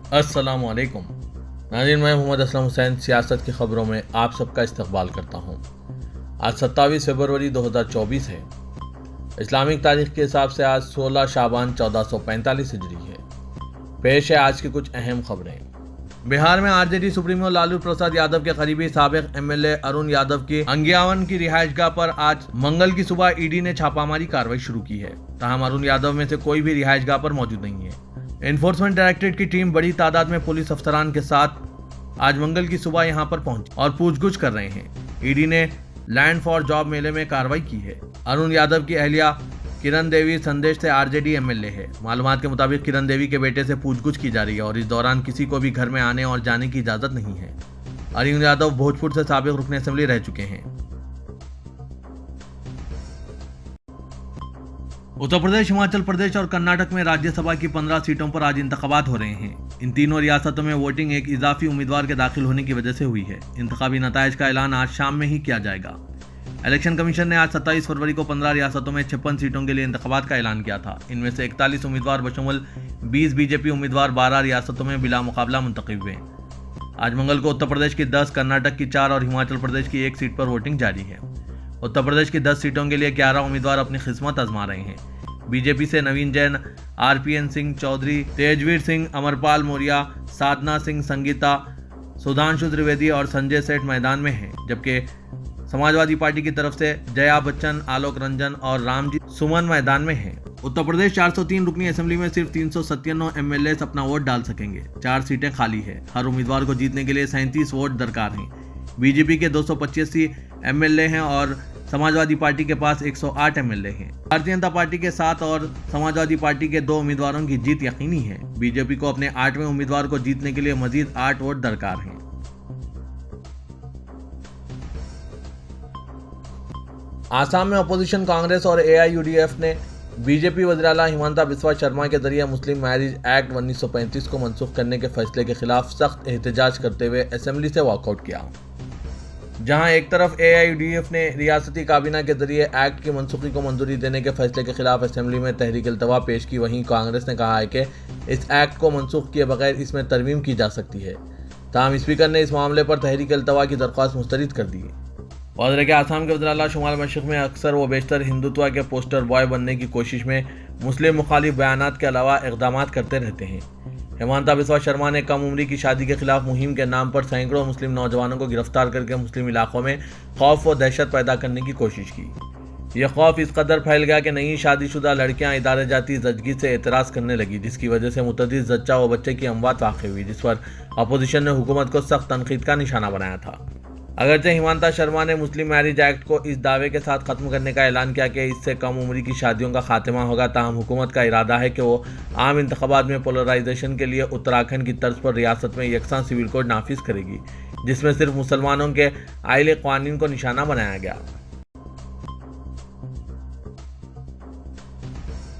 अस्सलामुअलैकुम नाज़रीन, मैं मोहम्मद असलम हुसैन सियासत की खबरों में आप सबका इस्तकबाल करता हूँ। आज 27 फरवरी 2024 है। इस्लामिक तारीख के हिसाब से आज 16 शाबान 1445 हिजरी है। पेश है आज की कुछ अहम खबरें। बिहार में आरजेडी सुप्रीमो लालू प्रसाद यादव के करीबी साबिक एमएलए अरुण यादव की अंगियावन की रिहायशगाह पर आज मंगल की सुबह ईडी ने छापामारी कार्रवाई शुरू की है। ताहम अरुण यादव में से कोई भी रिहायशगाह पर मौजूद नहीं है। एनफोर्समेंट डायरेक्टरेट की टीम बड़ी तादाद में पुलिस अफसरान के साथ आज मंगल की सुबह यहां पर पहुंची और पूछगुछ कर रहे हैं। ईडी ने लैंड फॉर जॉब मेले में कार्रवाई की है। अरुण यादव की अहलिया किरण देवी संदेश से आरजेडी एमएलए है। मालूमात के मुताबिक किरण देवी के बेटे से पूछगुछ की जा रही है और इस दौरान किसी को भी घर में आने और जाने की इजाजत नहीं है। अरुण यादव भोजपुर से साबिक रुकन असेंबली रह चुके हैं। उत्तर प्रदेश, हिमाचल प्रदेश और कर्नाटक में राज्यसभा की 15 सीटों पर आज इंतखाबात हो रहे हैं। इन तीनों रियासतों में वोटिंग एक इजाफी उम्मीदवार के दाखिल होने की वजह से हुई है। इंतखाबी नतायज का ऐलान आज शाम में ही किया जाएगा। इलेक्शन कमीशन ने आज 27 फरवरी को 15 रियासतों में 56 सीटों के लिए इंतखाबात का ऐलान किया था। इनमें से 41 उम्मीदवार बशमुल 20 बीजेपी उम्मीदवार 12 रियासतों में बिला मुकाबला मुंतखब हुए। आज मंगल को उत्तर प्रदेश की 10, कर्नाटक की 4 और हिमाचल प्रदेश की 1 सीट पर वोटिंग जारी है। उत्तर प्रदेश की 10 सीटों के लिए 11 उम्मीदवार अपनी किस्मत आजमा रहे हैं। बीजेपी से नवीन जैन, आरपीएन सिंह चौधरी, तेजवीर सिंह, अमरपाल मौर्य, साधना सिंह, संगीता, सुधांशु त्रिवेदी और संजय सेठ मैदान में हैं, जबकि समाजवादी पार्टी की तरफ से जया बच्चन, आलोक रंजन और रामजी सुमन मैदान में हैं। उत्तर प्रदेश 403 रुकनी असेंबली में सिर्फ 397 एमएलए अपना वोट डाल सकेंगे। 4 सीटें खाली है। हर उम्मीदवार को जीतने के लिए 37 वोट दरकार हैं। बीजेपी के 285 एमएलए हैं और समाजवादी पार्टी के पास 108 एमएलए हैं। भारतीय जनता पार्टी के 7 और समाजवादी पार्टी के 2 उम्मीदवारों की जीत यकीनी है। बीजेपी को अपने 8वें उम्मीदवार को जीतने के लिए मजीद 8 वोट दरकार हैं। आसाम में अपोजिशन कांग्रेस और एआईयूडीएफ ने बीजेपी वज़ीर-ए-आला हिमंता बिस्वा शर्मा के जरिए मुस्लिम मैरिज एक्ट 1935 को मनसूख करने के फैसले के खिलाफ सख्त एहतजाज करते हुए असेंबली से वॉकआउट किया। जहां एक तरफ एआईयूडीएफ ने रियासती काबीना के जरिए एक्ट की मनसूखी को मंजूरी देने के फैसले के खिलाफ असेंबली में तहरीक इल्तवा पेश की, वहीं कांग्रेस ने कहा है कि इस एक्ट को मनसूख किए बगैर इसमें तरमीम की जा सकती है। ताहम स्पीकर ने इस मामले पर तहरीक इल्तवा की दरख्वास्त मुस्तरद कर दी। वाज़ेह कि आसाम के वज़ीर-ए-आला शुमाल मशरिक़ में अक्सर व बेशतर हिंदुत्व के पोस्टर बॉय बनने की कोशिश में मुस्लिम मुखालिफ बयानात के अलावा इक़दाम करते रहते हैं। हिमंता बिस्वा शर्मा ने कम उम्री की शादी के खिलाफ मुहिम के नाम पर सैकड़ों मुस्लिम नौजवानों को गिरफ्तार करके मुस्लिम इलाकों में खौफ व दहशत पैदा करने की कोशिश की। यह खौफ इस कदर फैल गया कि नई शादीशुदा लड़कियां इदारे जाती जजगी से एतराज़ करने लगी, जिसकी वजह से मुतअद्दिद जच्चा व बच्चे की अमवात वाक़ई हुई, जिस पर अपोजिशन ने हुकूमत को सख्त तनकीद का निशाना बनाया था। अगरचे हिमंता शर्मा ने मुस्लिम मैरिज एक्ट को इस दावे के साथ ख़त्म करने का ऐलान किया कि इससे कम उम्री की शादियों का खात्मा होगा, ताहम हुकूमत का इरादा है कि वो आम इंतखाबात में पोलराइजेशन के लिए उत्तराखंड की तर्ज पर रियासत में यकसा सिविल कोड नाफिज करेगी, जिसमें सिर्फ मुसलमानों के आइले क़वानीन को निशाना बनाया गया।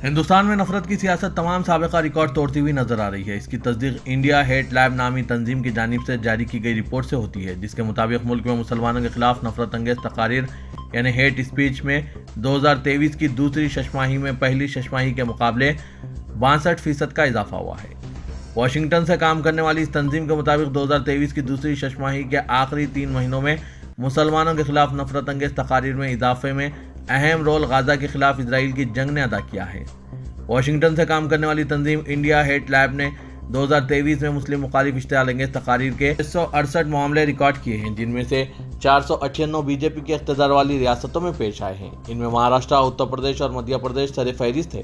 हिंदुस्तान में नफरत की सियासत तमाम साबिका रिकॉर्ड तोड़ती हुई नजर आ रही है। इसकी तस्दीक इंडिया हेट लैब नामी तंजीम की जानिब से जारी की गई रिपोर्ट से होती है, जिसके मुताबिक मुल्क में मुसलमानों के खिलाफ नफरत अंगेज तकारीर यानी हेट स्पीच में 2023 की दूसरी शशमाही में पहली शशमाही के मुकाबले 62% का इजाफा हुआ है। वाशिंगटन से काम करने वाली इस तंजीम के मुताबिक 2023 की दूसरी शशमाही के आखिरी 3 महीनों में मुसलमानों के खिलाफ नफरत अंगेज तकारीर में इजाफे में अहम रोल गाजा के खिलाफ इजराइल की जंग ने अदा किया है। वाशिंगटन से काम करने वाली तंजीम इंडिया हेट लैब ने 2023 में मुस्लिम मुखालिफ इश्तियाल अंगेज तकारीर के 168 मामले रिकॉर्ड किए हैं, जिनमें से 498 बीजेपी के इख्तियार वाली रियासतों में पेश आए हैं। इनमें महाराष्ट्र, उत्तर प्रदेश और मध्य प्रदेश सर-ए-फहरिस्त थे।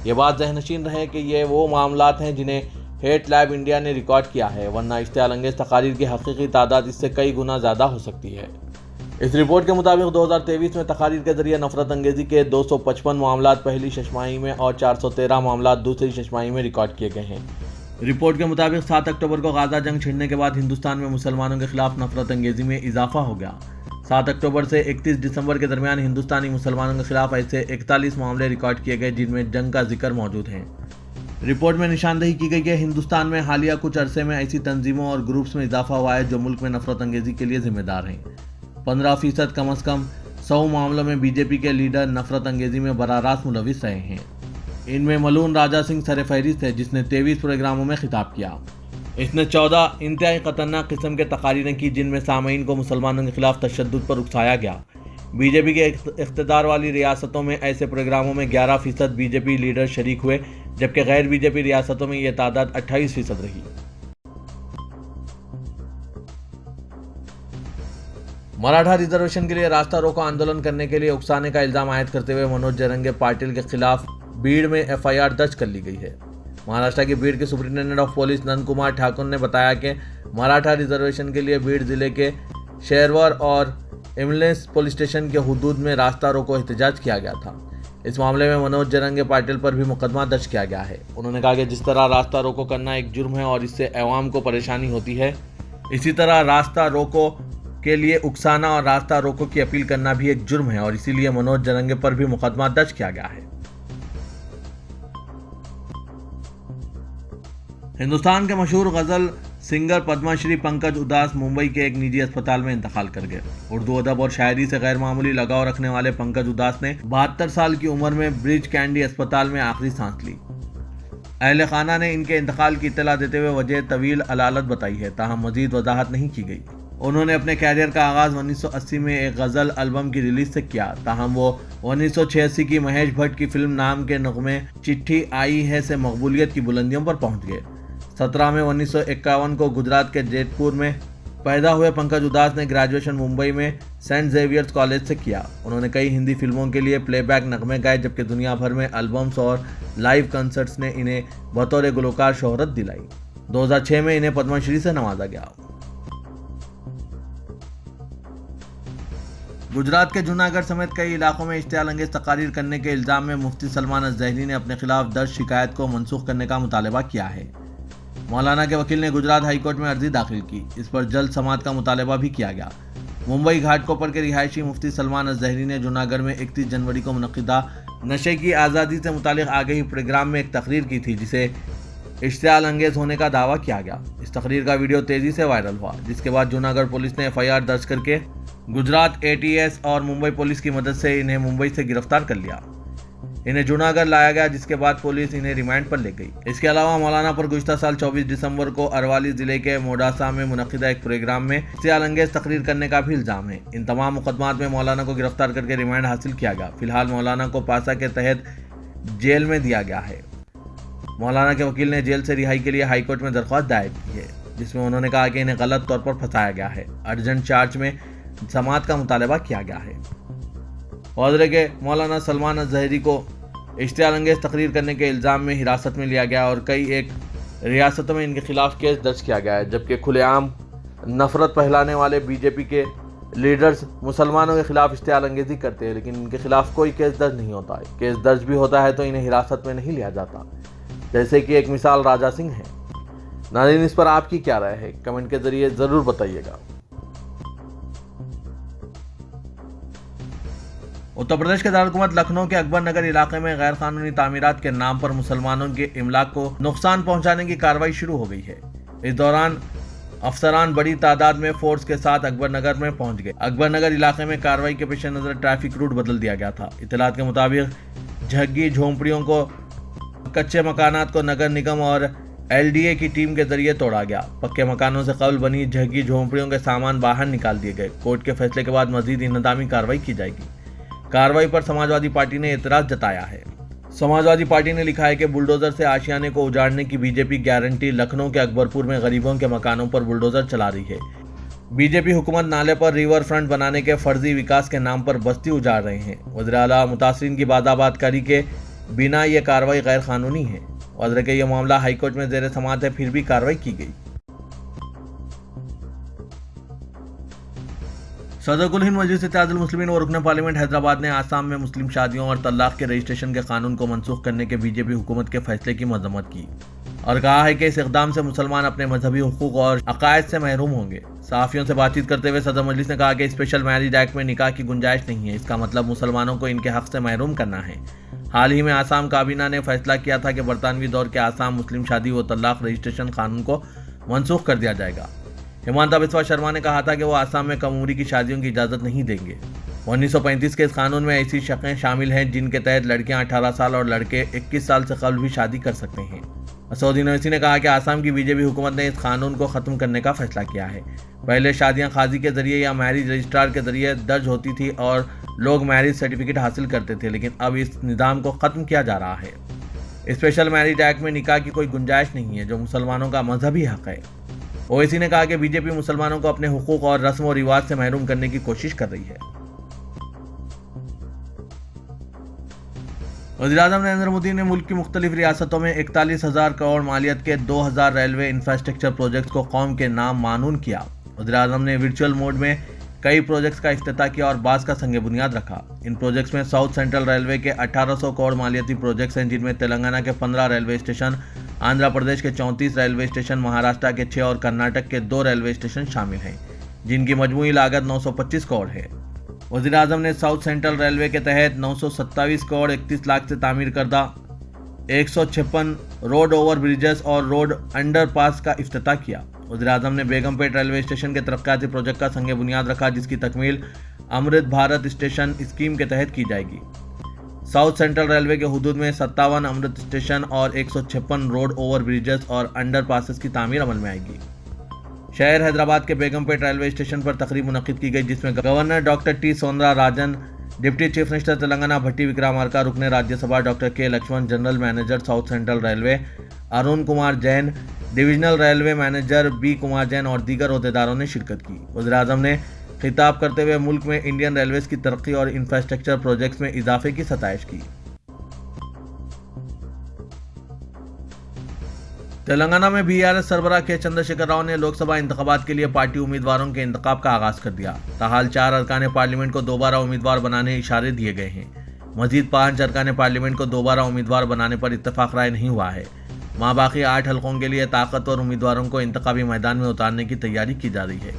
ये बात ज़हनशीन रहे कि ये वो मामलात हैं जिन्हें हेट लैब इंडिया ने रिकॉर्ड किया है, वरना इश्तियाल अंगेज तकारीर की हकीकी तादाद इससे कई गुना ज़्यादा हो सकती है। इस रिपोर्ट के मुताबिक 2023 में तकारीर के जरिए नफरत अंगेजी के 255 मामलात पहली शशमाही में और 413 मामलात दूसरी शशमाही में रिकॉर्ड किए गए हैं। रिपोर्ट के मुताबिक 7 अक्टूबर को गाजा जंग छिड़ने के बाद हिंदुस्तान में मुसलमानों के खिलाफ नफरत अंगेजी में इजाफा हो गया। 7 अक्टूबर से 31 दिसंबर के दरमियान हिंदुस्तानी मुसलमानों के खिलाफ ऐसे 41 मामले रिकॉर्ड किए गए, जिनमें जंग का जिक्र मौजूद है। रिपोर्ट में निशानदेही की गई कि हिंदुस्तान में हालिया कुछ अरसे में ऐसी तंजीमों और ग्रुप्स में इजाफा हुआ है जो मुल्क में नफरत अंगेजी के लिए जिम्मेदार हैं। 15% कम अज कम 100 मामलों में बीजेपी के लीडर नफरत अंगेजी में बराह रास्त मुलविस रहे हैं। इनमें मलून राजा सिंह सर-ए-फहरिस्त है, जिसने 23 प्रोग्रामों में खिताब किया। इसने 14 इंतहाई खतरनाक किस्म के तकारीरें की जिनमें सामीन को मुसलमानों के खिलाफ तशद्दुद पर उकसाया गया। बीजेपी के इख्तिदार वाली रियासतों में ऐसे प्रोग्रामों में 11% बीजेपी लीडर शरीक हुए, जबकि गैर बीजेपी रियासतों में यह तादाद 28% रही। मराठा रिजर्वेशन के लिए रास्ता रोको आंदोलन करने के लिए उकसाने का इल्जाम आयद करते हुए मनोज जरंगे पाटिल के खिलाफ बीड़ में FIR दर्ज कर ली गई है। महाराष्ट्र के बीड़ के superintendent of police Nand Kumar Thakur ने बताया कि मराठा रिजर्वेशन के लिए बीड़ जिले के शेरवर और इमलेस पुलिस स्टेशन के हुदूद में रास्ता रोको एहतजाज किया गया था। इस मामले में मनोज जरंगे पाटिल पर भी मुकदमा दर्ज किया गया है। उन्होंने कहा कि जिस तरह रास्ता रोको करना एक जुर्म है और इससे अवाम को परेशानी होती है, इसी तरह रास्ता रोको के लिए उकसाना और रास्ता रोको की अपील करना भी एक जुर्म है और इसीलिए मनोज जरंगे पर भी मुकदमा दर्ज किया गया है। हिंदुस्तान के मशहूर गजल सिंगर पद्मश्री पंकज उदास मुंबई के एक निजी अस्पताल में इंतकाल कर गए। उर्दू अदब और शायरी से गैर मामूली लगाव रखने वाले पंकज उदास ने 72 साल की उम्र में ब्रिज कैंडी अस्पताल में आखिरी सांस ली। अहले खाना ने इनके इंतकाल की इत्तला देते हुए वजह तवील अलालत बताई है, ताहम मजीद वजाहत नहीं की गई। उन्होंने अपने कैरियर का आगाज 1980 में एक गजल एल्बम की रिलीज से किया, ताहम वो 1986 की महेश भट्ट की फिल्म नाम के नगमे चिट्ठी आई है से मकबूलियत की बुलंदियों पर पहुंच गए। 17 में 1951 को गुजरात के जैतपुर में पैदा हुए पंकज उदास ने ग्रेजुएशन मुंबई में सेंट जेवियर्स कॉलेज से किया। उन्होंने कई हिंदी फिल्मों के लिए प्लेबैक नगमे गाए, जबकि दुनिया भर में एल्बम्स और लाइव कंसर्ट्स ने इन्हें बतौर गुलकार शोहरत दिलाई। 2006 में इन्हें पद्मश्री से नवाजा गया। गुजरात के जूनागढ़ समेत कई इलाकों में इश्तियाल अंगेज तकारीर करने के इल्जाम में मुफ्ती सलमान अज़हरी ने अपने खिलाफ दर्ज शिकायत को मनसूख करने का मुतालबा किया है। मौलाना के वकील ने गुजरात हाईकोर्ट में अर्जी दाखिल की। इस पर जल्द समाअत का मुतालबा भी किया गया। मुंबई घाटकोपर के रिहायशी मुफ्ती सलमान अज़हरी ने जूनागढ़ में 31 जनवरी को मुनक़िदा नशे की आज़ादी से मुतालिक आगाही प्रोग्राम में एक तकरीर की थी, जिसे इश्तियाल अंगेज होने का दावा किया गया। इस तकरीर का वीडियो तेजी से वायरल हुआ, जिसके बाद जूनागढ़ पुलिस ने FIR दर्ज करके गुजरात ATS और मुंबई पुलिस की मदद से इन्हें मुंबई से गिरफ्तार कर लिया। इन्हें जूनागढ़ लाया गया, जिसके बाद पुलिस इन्हें रिमांड पर ले गई। इसके अलावा मौलाना पर गुज़िश्ता साल 24 दिसंबर को अरवाली जिले के मोडासा में मुनक़िदा एक प्रोग्राम में इश्तियाल अंगेज तकरीर करने का भी इल्जाम है। इन तमाम मुकदमात में मौलाना को गिरफ्तार करके रिमांड हासिल किया गया। फिलहाल मौलाना को पासा के तहत जेल में दिया गया है। मौलाना के वकील ने जेल से रिहाई के लिए हाईकोर्ट में दरख्वास्त दायर की है, जिसमें उन्होंने कहा कि इन्हें गलत तौर पर फंसाया गया है। अर्जेंट चार्ज में समाअत का मुतालबा किया गया है। वाज़ेह के मौलाना सलमान अज़हरी को इश्तियाल अंगेज तकरीर करने के इल्ज़ाम में हिरासत में लिया गया और कई एक रियासतों में इनके खिलाफ केस दर्ज किया गया है, जबकि खुलेआम नफरत फैलाने वाले बीजेपी के लीडर्स मुसलमानों के खिलाफ इश्तियाल अंगेजी करते हैं, लेकिन इनके खिलाफ कोई केस दर्ज नहीं होता है। केस दर्ज भी होता है तो इन्हें हिरासत में नहीं लिया जाता, जैसे कि एक मिसाल राजा सिंह है। नाज़रीन, इस पर आपकी क्या राय है? कमेंट के जरिए ज़रूर बताइएगा। उत्तर प्रदेश के दारुल लखनऊ के अकबर नगर इलाके में गैर कानूनी तामीरात के नाम पर मुसलमानों के इमलाक को नुकसान पहुंचाने की कार्रवाई शुरू हो गई है। इस दौरान अफसरान बड़ी तादाद में फोर्स के साथ अकबर नगर में पहुंच गए। अकबर नगर इलाके में कार्रवाई के पेश नजर ट्रैफिक रूट बदल दिया गया था। इत्तलात के मुताबिक झग्गी झोंपड़ियों को, कच्चे मकानात को नगर निगम और LDA की टीम के जरिए तोड़ा गया। पक्के मकानों से कबल बनी झग्गी झोंपड़ियों के सामान बाहर निकाल दिए गए। कोर्ट के फैसले के बाद मजीद इंतजामी कार्रवाई की जाएगी। कार्रवाई पर समाजवादी पार्टी ने एतराज जताया है। समाजवादी पार्टी ने लिखा है कि बुलडोजर से आशियाने को उजाड़ने की बीजेपी गारंटी। लखनऊ के अकबरपुर में गरीबों के मकानों पर बुलडोजर चला रही है। बीजेपी हुकूमत नाले पर रिवर फ्रंट बनाने के फर्जी विकास के नाम पर बस्ती उजाड़ रहे हैं। वज़ीर आला मुतासरीन की बादाबादकारी के बिना ये कार्रवाई गैर कानूनी है। वज़ीर के यह मामला हाईकोर्ट में ज़ेर समाअत है, फिर भी कार्रवाई की गई। सदर कुल हिंद मजलिस इत्तेहादुल मुस्लिमीन और रुकन पार्लियामेंट हैदराबाद ने आसाम में मुस्लिम शादियों और तलाक के रजिस्ट्रेशन के कानून को मनसूख करने के बीजेपी हुकूमत के फैसले की मजम्मत की और कहा है कि इस इक़दाम से मुसलमान अपने मजहबी हुकूक और अकायद से महरूम होंगे। सहाफ़ियों से बातचीत करते हुए सदर मजलिस ने कहा कि स्पेशल मैरिज एक्ट में निकाह की गुंजाइश नहीं है। इसका मतलब मुसलमानों को इनके हक से महरूम करना है। हाल ही में आसाम काबीना ने फैसला किया था कि बरतानवी दौर के आसाम मुस्लिम शादी व तलाक रजिस्ट्रेशन कानून को मनसूख कर दिया जाएगा। हिमांता बिस्वा शर्मा ने कहा था कि वो आसाम में कम उम्री की शादियों की इजाज़त नहीं देंगे। 1935 के इस कानून में ऐसी शक़ें शामिल हैं जिनके तहत लड़कियां 18 साल और लड़के 21 साल से कबल भी शादी कर सकते हैं। असदुद्दीन ओवैसी ने कहा कि आसाम की बीजेपी हुकूमत ने इस कानून को ख़त्म करने का फैसला किया है। पहले शादियां काजी के जरिए या मैरिज रजिस्ट्रार के जरिए दर्ज होती थी और लोग मैरिज सर्टिफिकेट हासिल करते थे, लेकिन अब इस निज़ाम को ख़त्म किया जा रहा है। स्पेशल मैरिज एक्ट में निकाह की कोई गुंजाइश नहीं है, जो मुसलमानों का मजहबी हक है। ओवैसी ने कहा कि बीजेपी मुसलमानों को अपने हुकूक और रस्म और रिवाज से महरूम करने की कोशिश कर रही है। वज़ीर-ए-आज़म नरेंद्र मोदी ने मुल्क की मुख्तलिफ रियासतों में 41,000 करोड़ मालियत के 2,000 रेलवे इंफ्रास्ट्रक्चर प्रोजेक्ट्स को कौम के नाम मानून किया। वज़ीर-ए-आज़म ने वर्चुअल मोड में कई प्रोजेक्ट्स का इफ्तिताह किया और बास का संग बुनियाद रखा। इन प्रोजेक्ट्स में साउथ सेंट्रल रेलवे के 1800 करोड़ मालियती प्रोजेक्ट्स हैं, जिनमें तेलंगाना के 15 रेलवे स्टेशन, आंध्र प्रदेश के 34 रेलवे स्टेशन, महाराष्ट्र के 6 और कर्नाटक के 2 रेलवे स्टेशन शामिल हैं, जिनकी मजमूई लागत 925 करोड़ है। वज़ीर-ए-आज़म ने साउथ सेंट्रल रेलवे के तहत 927 करोड़ 31 लाख से तामीर करदा 156 रोड ओवर ब्रिजेस और रोड अंडरपास का इफ्तिताह किया। वज़ीर-ए-आज़म ने बेगमपेट रेलवे स्टेशन के तरक्याती प्रोजेक्ट का संग बुनियाद रखा, जिसकी तकमील अमृत भारत स्टेशन स्कीम के तहत की जाएगी। साउथ सेंट्रल रेलवे के हुदूद में 57 अमृत स्टेशन और 156 रोड ओवर ब्रिजेस और अंडरपासेस की तामीर अमल में आएगी। शहर हैदराबाद के बेगमपेट रेलवे स्टेशन पर तकरीब मुनक्किद की गई, जिसमें governor doctor T Soundararajan, deputy chief minister Telangana Bhatti Vikramarka, रुकन Rajya Sabha doctor K Laxman, general manager South Central Railway Arun Kumar Jain, divisional railway manager B Kumar Jain और दीगर अहदेदारों ने शिरकत की। वज़ीर-ए-आज़म ने खिताब करते हुए मुल्क में इंडियन रेलवेज की तरक्की और इंफ्रास्ट्रक्चर प्रोजेक्ट्स में इजाफे की सताइश की। तेलंगाना में बीआरएस सरबराह के चंद्रशेखर राव ने लोकसभा इंतखाबात के लिए पार्टी उम्मीदवारों के इंतखाब का आगाज कर दिया। ताहाल 4 अरकान पार्लियामेंट को दोबारा उम्मीदवार बनाने इशारे दिए गए हैं। मजीद 5 अरकान पार्लियामेंट को दोबारा उम्मीदवार बनाने पर इत्तेफाक राय नहीं हुआ है। वहाँ बाकी 8 हलकों के लिए ताकतवर उम्मीदवारों को इंतखाबी मैदान में उतारने की तैयारी की जा रही है।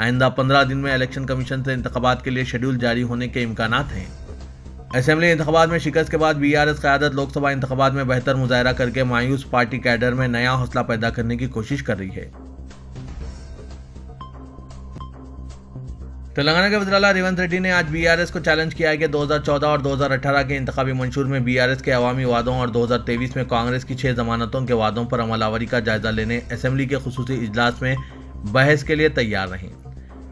आइंदा 15 दिन में इलेक्शन कमीशन से इंतखाबात के लिए शेड्यूल जारी होने के इम्कानात हैं। असेंबली इंतखाबात में शिकस्त के बाद बीआरएस क़यादत लोकसभा इंतखाबात में बेहतर मुजाहरा करके मायूस पार्टी कैडर में नया हौसला पैदा करने की कोशिश कर रही है। तेलंगाना के वज़ीर आला रेवंत रेड्डी ने आज बीआरएस को चैलेंज किया है कि 2014 और 2018 के इंतखाबी मंशूर में बीआरएस के अवामी वादों और 2023 में कांग्रेस की 6 जमानतों के वादों पर अमलावरी का जायजा लेने असेंबली के खुसूसी इजलास में बहस के लिए तैयार रहीं।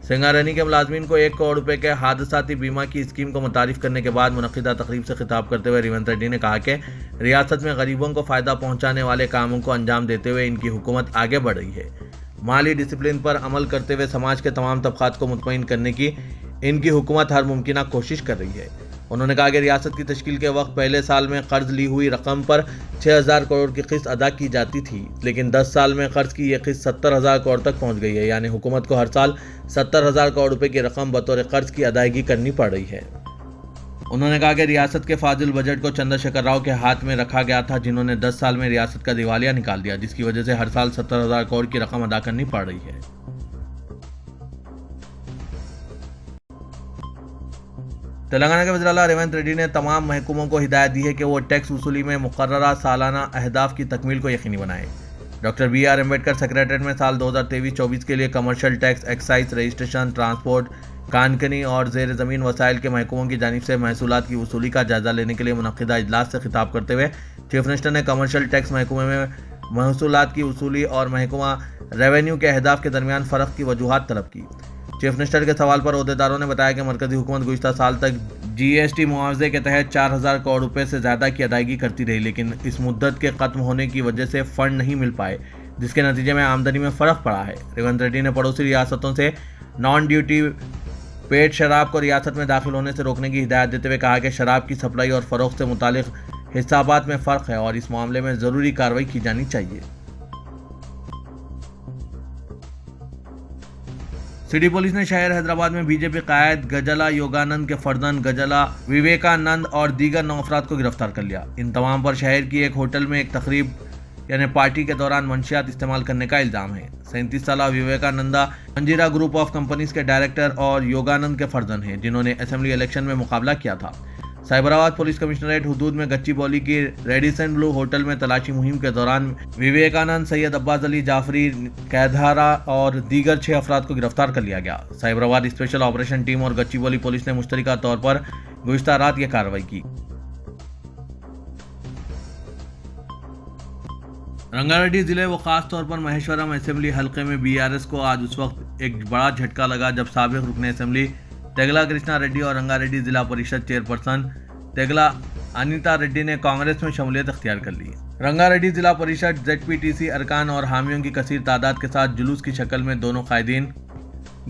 सिंगारेनी के मुलाजमीन को 1 करोड़ रुपए के हादसाती बीमा की स्कीम को मुतारिफ करने के बाद मुनक्किदा तकरीब से खिताब करते हुए रेवंत रेड्डी ने कहा कि रियासत में गरीबों को फ़ायदा पहुंचाने वाले कामों को अंजाम देते हुए इनकी हुकूमत आगे बढ़ रही है। माली डिसिप्लिन पर अमल करते हुए समाज के तमाम तबकात को मुतमईन करने की इनकी हुकूमत हर मुमकिना कोशिश कर रही है। उन्होंने कहा कि रियासत की तश्कील के वक्त पहले साल में कर्ज ली हुई रकम पर 6,000 करोड़ की किस्त अदा की जाती थी, लेकिन 10 साल में कर्ज की यह किस्त 70,000 करोड़ तक पहुंच गई है। यानी हुकूमत को हर साल 70,000 करोड़ रुपए की रकम बतौर कर्ज की अदायगी करनी पड़ रही है। उन्होंने कहा कि रियासत के फाजिल बजट को चंद्रशेखर राव के हाथ में रखा गया था, जिन्होंने 10 साल में रियासत का दिवालिया निकाल दिया, जिसकी वजह से हर साल 70,000 करोड़ की रकम अदा करनी पड़ रही है। तेलंगाना के वज़ीर आला रेवंत रेड्डी ने तमाम महकूमों को हिदायत दी है कि वो टैक्स वसूली में मुकर्ररा सालाना अहदाफ की तकमील को यकीनी बनाएं। डॉक्टर BR अम्बेडकर सेक्रेटरीट में साल 2023-24 के लिए commercial tax, excise, registration, transport, कानकनी और ज़ेर ज़मीन वसाइल के महकूमों की जानिब से महसूलात की वसूली का जायजा लेने के लिए मुनक्किदा इजलास से खिताब करते हुए चीफ मिनिस्टर ने कमर्शियल टैक्स महकूमे में महसूलात की वसूली और महकमा रेवेन्यू के अहदाफ के दरमियान फ़र्क की वजूहात तलब की। चीफ मिनिस्टर के सवाल पर अहदेदारों ने बताया कि मरकजी हुकूमत गुज़िश्ता साल तक GST मुआवजे के तहत 4,000 करोड़ रुपए से ज़्यादा की अदायगी करती रही, लेकिन इस मुद्दत के ख़त्म होने की वजह से फ़ंड नहीं मिल पाए, जिसके नतीजे में आमदनी में फ़र्क पड़ा है। रेवंत रेड्डी ने पड़ोसी रियासतों से नॉन ड्यूटी पेड शराब को रियासत में दाखिल होने से रोकने की हिदायत देते हुए कहा कि शराब की सप्लाई और फ़रोख्त से मुतालिक हिसाबात में फ़र्क है और इस मामले में ज़रूरी कार्रवाई की जानी चाहिए। सिटी पुलिस ने शहर हैदराबाद में बीजेपी कायद गजला योगानंद के फर्जंद गजला विवेकानंद और दीगर 9 अफराद को गिरफ्तार कर लिया। इन तमाम पर शहर की एक होटल में एक तकरीब यानी पार्टी के दौरान मंशियात इस्तेमाल करने का इल्ज़ाम है। 37 साला विवेकानंदा मंजीरा ग्रुप ऑफ कंपनीज के डायरेक्टर और योगानंद के फर्जंद हैं, जिन्होंने असेंबली इलेक्शन में मुकाबला किया था। साइबराबाद पुलिस कमिश्नरेट हुदूद में गच्चीबौली की रेडिसन ब्लू होटल में तलाशी मुहिम के दौरान विवेकानंद, सैयद अब्बास अली जाफरी, कैधारा और दीगर 6 अफराद को गिरफ्तार कर लिया गया। साइबराबाद स्पेशल ऑपरेशन टीम और गच्चीबौली पुलिस ने मुश्तरका तौर पर गुज़िश्ता रात यह कार्रवाई की। रंगारेड्डी जिले व खास तौर पर महेश्वरम असेंबली हलके में बीआरएस को आज उस वक्त एक बड़ा झटका लगा जब साबिक रुकन असेंबली तेगला कृष्णा रेड्डी और रंगारेड्डी जिला परिषद चेयरपर्सन तेगला अनीता रेड्डी ने कांग्रेस में शमूलियत अख्तियार कर ली। रंगारेड्डी जिला परिषद जेडपीटीसी अरकान और हामियों की कसीर तादाद के साथ जुलूस की शक्ल में दोनों कायदीन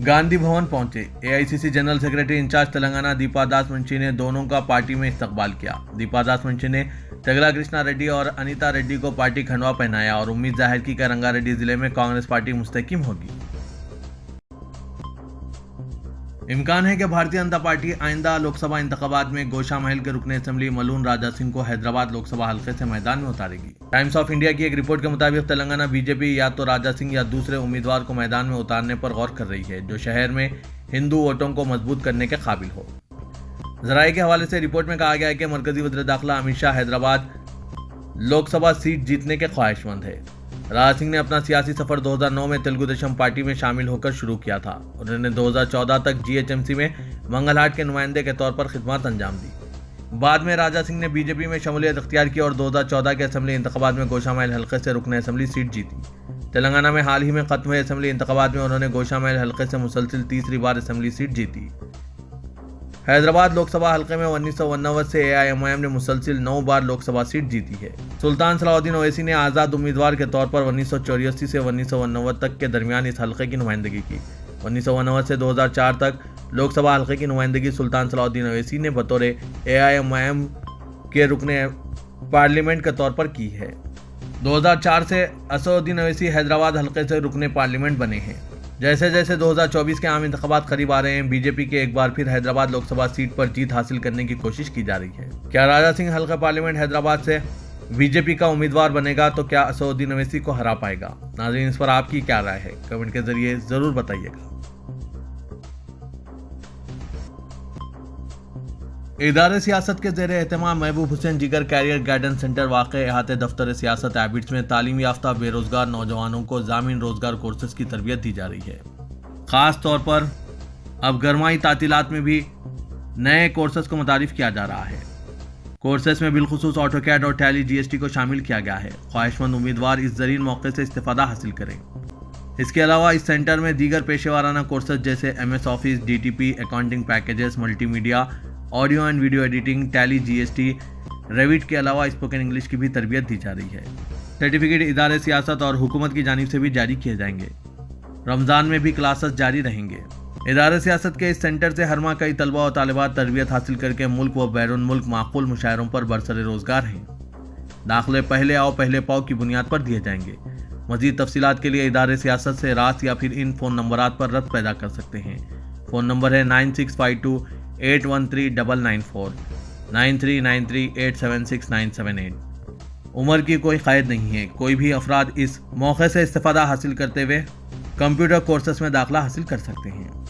गांधी भवन पहुंचे। AICC general secretary incharge Telangana Deepa Das Munshi ने दोनों का पार्टी में इस्तकबाल किया। दीपा दास मुंशी ने तेगला कृष्णा रेड्डी और अनीता रेड्डी को पार्टी खंडवा पहनाया और उम्मीद जाहिर की कि रंगारेड्डी जिले में कांग्रेस पार्टी मुस्तहकिम होगी। इम्कान है कि भारतीय जनता पार्टी आइंदा लोकसभा इंतखाबात में गोशा महल के रुकन असेंबली मलून राजा सिंह को हैदराबाद लोकसभा हल्के से मैदान में उतारेगी। टाइम्स ऑफ इंडिया की एक रिपोर्ट के मुताबिक तेलंगाना बीजेपी या तो राजा सिंह या दूसरे उम्मीदवार को मैदान में उतारने पर गौर कर रही है जो शहर में हिंदू वोटों को मजबूत करने के काबिल हो। जराये के हवाले से रिपोर्ट में कहा गया है कि मरकजी वज़ीर दाखिला अमित शाह हैदराबाद लोकसभा सीट जीतने के ख्वाहिशमंद है। राजा सिंह ने अपना सियासी सफर 2009 में तेलुगु देशम पार्टी में शामिल होकर शुरू किया था। उन्होंने 2014 तक जीएचएमसी में मंगलहाट के नुमाइंदे के तौर पर खिदमत अंजाम दी। बाद में राजा सिंह ने बीजेपी में शमूलियत अख्तियार की और 2014 के असेंबली इंतखाबात में गोशामहल हल्के से रुकन असेंबली सीट जीती। तेलंगाना में हाल ही में खत्म हुए असेंबली इंतखाबात में उन्होंने गोशामहल हल्के से मुसलसिल तीसरी बार असेंबली सीट जीती। हैदराबाद लोकसभा हल्के में 1989 से एआईएमआईएम ने मुसलसिल 9 बार लोकसभा सीट जीती है। सुल्तान सलाउद्दीन ओवैसी ने आज़ाद उम्मीदवार के तौर पर 1984 से 1989 तक के दरमियान इस हल्के की नुमाइंदगी की। 1989 से 2004 तक लोकसभा हल्के की नुमाइंदगी सुल्तान सलाउद्दीन ओवैसी ने बतौर एआईएमआईएम के रुकने पार्लियामेंट के तौर पर की है। 2004 से असदुद्दीन ओवैसी हैदराबाद हल्के से रुकने पार्लियामेंट बने हैं। जैसे जैसे 2024 के आम इंतखाबात करीब आ रहे हैं, बीजेपी के एक बार फिर हैदराबाद लोकसभा सीट पर जीत हासिल करने की कोशिश की जा रही है। क्या राजा सिंह हल्का पार्लियामेंट हैदराबाद से बीजेपी का उम्मीदवार बनेगा तो क्या असदुद्दीन ओवैसी को हरा पाएगा? नाज़रीन, इस पर आपकी क्या राय है? कमेंट के जरिए जरूर बताइएगा। इदारे सियासत के ज़ेरे एहतमाम महबूब हुसैन जिगर कैरियर गाइडेंस सेंटर वाक़े अहाते दफ्तर सियासत हैबिट्स में तालीम याफ्ता बेरोजगार नौजवानों को ज़ामिन रोजगार कोर्सेज की तरबियत दी जा रही है। ख़ास तौर पर अब गरमाई तातीलात में भी नए कोर्सेज को मुतारिफ किया जा रहा है। कोर्सेज में बिलखुसूस ऑटोकैड और टैली जीएसटी को शामिल किया गया है। ख्वाहिशमंद उम्मीदवार इस ज़रीन मौके से इस्तेफादा हासिल करें। इसके अलावा इस सेंटर में दीगर पेशेवाराना कोर्सेज जैसे MS office, DTP, accounting packages, multimedia, audio and video editing, tally GST, Revit के अलावा स्पोकन इंग्लिश की भी तरबियत दी जा रही है। सर्टिफिकेट इदारे सियासत और हुकूमत की जानिब से भी जारी किए जाएंगे। रमज़ान में भी क्लासेस जारी रहेंगे। इदारे सियासत के इस सेंटर से हर माह कई तलबा और तालिबात तरबियत हासिल करके मुल्क व बैरून मुल्क माकूल मुशायरों पर बरसरे रोजगार हैं। दाखिले पहले आओ पहले पाओ की बुनियाद पर दिए जाएंगे। मज़ीद तफसीलात के लिए इदारे सियासत से रात या फिर इन फ़ोन नंबरात पर रब्त पैदा कर सकते हैं। फ़ोन नंबर है 9652813994, 9393876978। उम्र की कोई क़ैद नहीं है। कोई भी अफराद इस मौके से इस्तिफ़ादा हासिल करते हुए कंप्यूटर कोर्सेस में दाखिला हासिल कर सकते हैं।